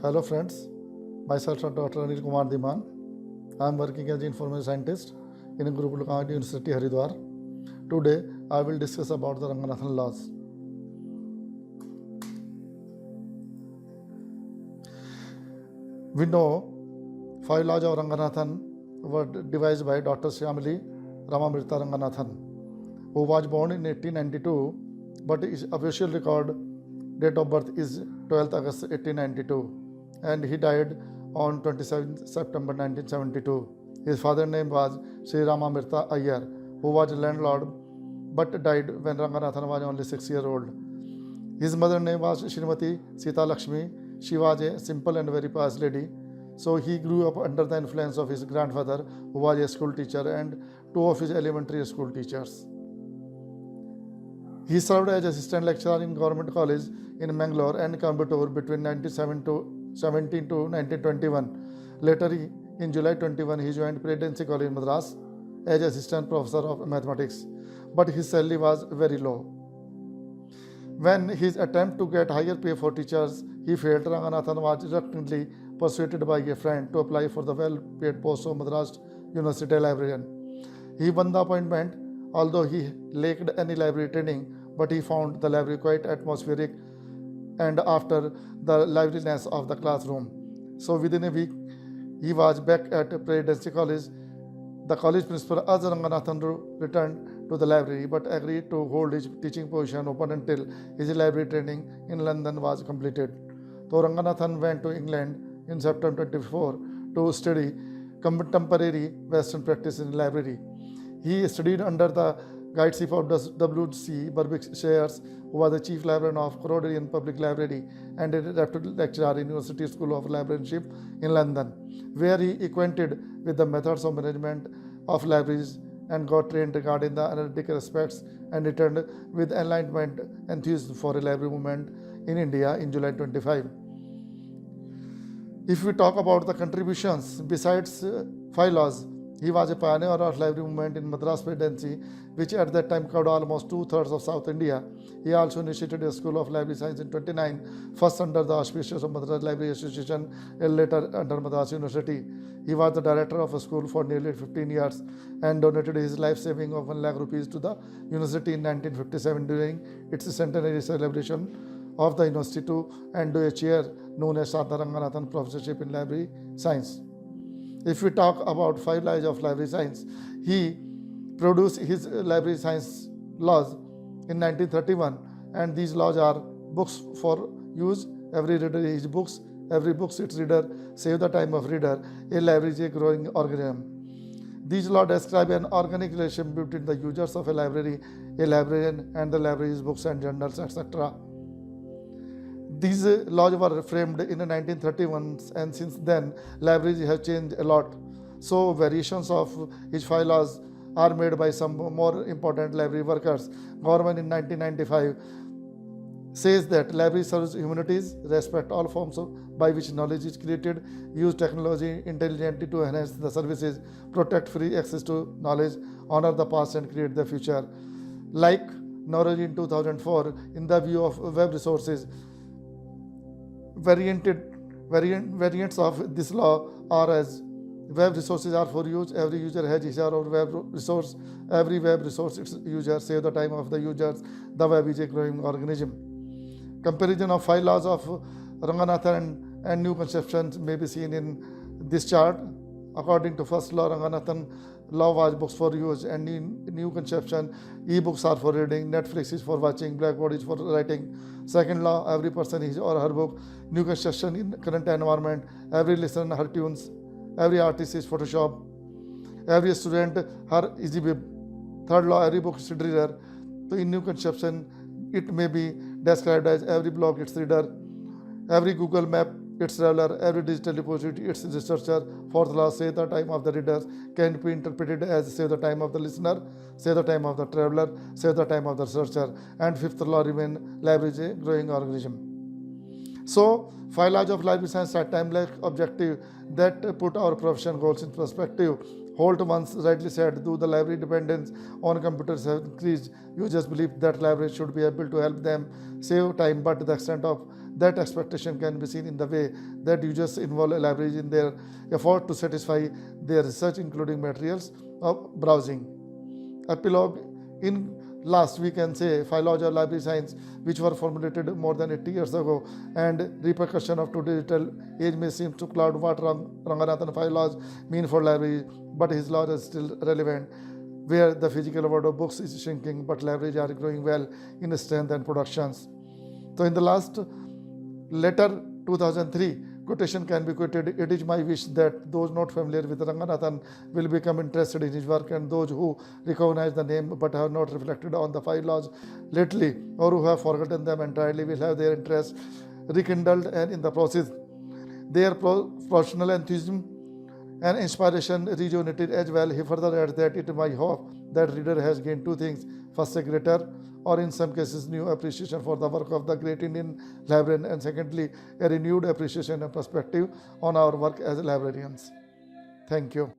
Hello friends, myself Dr. Anil Kumar Diman. I am working as an information scientist in Gurukul Government University Haridwar. Today I will discuss about the Ranganathan laws. We know 5 laws of Ranganathan were devised by Dr. Shyamali Ramamrita Ranganathan, who was born in 1892, but his official record date of birth is 12th August 1892. And he died on 27 September 1972. His father's name was Sri Ramamirtha Iyer, who was a landlord but died when Ranganathan was only 6 years old. His mother's name was Srimati Sita Lakshmi. She was a simple and very pious lady. So he grew up under the influence of his grandfather, who was a school teacher, and 2 of his elementary school teachers. He served as assistant lecturer in government college in Mangalore and Coimbatore between 1917 to 1921. Later, in July 21, he joined Presidency College in Madras as assistant professor of mathematics, but his salary was very low. When his attempt to get higher pay for teachers, he failed. Ranganathan was reluctantly persuaded by a friend to apply for the well-paid post of Madras University librarian. He won the appointment, although he lacked any library training, but he found the library quite atmospheric and after the liveliness of the classroom. So within a week, he was back at Presidency College. The college principal urged Ranganathan to return to the library, but agreed to hold his teaching position open until his library training in London was completed. So Ranganathan went to England in September 24 to study contemporary Western practice in library. He studied under the guideship of W.C. Berkshires, who was the chief librarian of Croydon Public Library and a reputed lecturer in University School of Librarianship in London, where he acquainted with the methods of management of libraries and got trained regarding the analytical aspects, and returned with enlightenment enthusiasm for a library movement in India in July 25. If we talk about the contributions, besides 5 laws, he was a pioneer of library movement in Madras Presidency, which at that time covered almost 2/3 of South India. He also initiated a School of Library Science in 29, first under the auspices of Madras Library Association and later under Madras University. He was the director of a school for nearly 15 years and donated his life saving of 1 lakh rupees to the university in 1957 during its centenary celebration of the university to and a chair known as Sadhna Ranganathan Professorship in Library Science. If we talk about 5 laws of library science, he produced his library science laws in 1931, and these laws are books for use, every reader his books, every book its reader, save the time of reader, a library is a growing organism. These laws describe an organic relationship between the users of a library, a librarian, and the library's books and journals, etc. These laws were framed in 1931, and since then libraries have changed a lot. So variations of his 5 laws are made by some more important library workers. Government in 1995 says that library serves humanities, respect all forms by which knowledge is created, use technology intelligently to enhance the services, protect free access to knowledge, honor the past and create the future. Like Knowledge in 2004, in the view of web resources, variants of this law are as web resources are for use, every user has his or web resource, every web resource its user, save the time of the users, the web is a growing organism. Comparison of 5 laws of Ranganathan and new conceptions may be seen in this chart. According to first law, Ranganathan law was books for use, and in new conception, e-books are for reading, Netflix is for watching, Blackboard is for writing. Second law, every person his or her book, new conception in current environment, every listener her tunes, every artist is Photoshop, every student her EasyBib. Third law, every book is reader. So in new conception, it may be described as every blog its reader, every Google map its traveler, every digital repository its researcher. Fourth law, save the time of the reader can be interpreted as save the time of the listener, save the time of the traveler, save the time of the researcher. And fifth law, remain library is a growing organism. So 5 laws of library science are timeless objective that put our profession goals in perspective. Holt once rightly said, though the library dependence on computers has increased, users believe that libraries should be able to help them save time, but the extent of That expectation can be seen in the way that users involve libraries in their effort to satisfy their research, including materials of browsing. Epilogue: in last we can say philology or library science, which were formulated more than 80 years ago, and repercussion of today's digital age may seem to cloud what Ranganathan philology mean for libraries, but his law is still relevant, where the physical world of books is shrinking, but libraries are growing well in strength and productions. So in the last letter 2003, quotation can be quoted: "It is my wish that those not familiar with Ranganathan will become interested in his work, and those who recognize the name but have not reflected on the five laws lately, or who have forgotten them entirely, will have their interest rekindled, and in the process their professional enthusiasm and inspiration rejuvenated as well." He further adds that it is my hope that reader has gained two things: first, a greater, or in some cases new appreciation for the work of the great Indian librarian, and secondly, a renewed appreciation and perspective on our work as librarians. Thank you.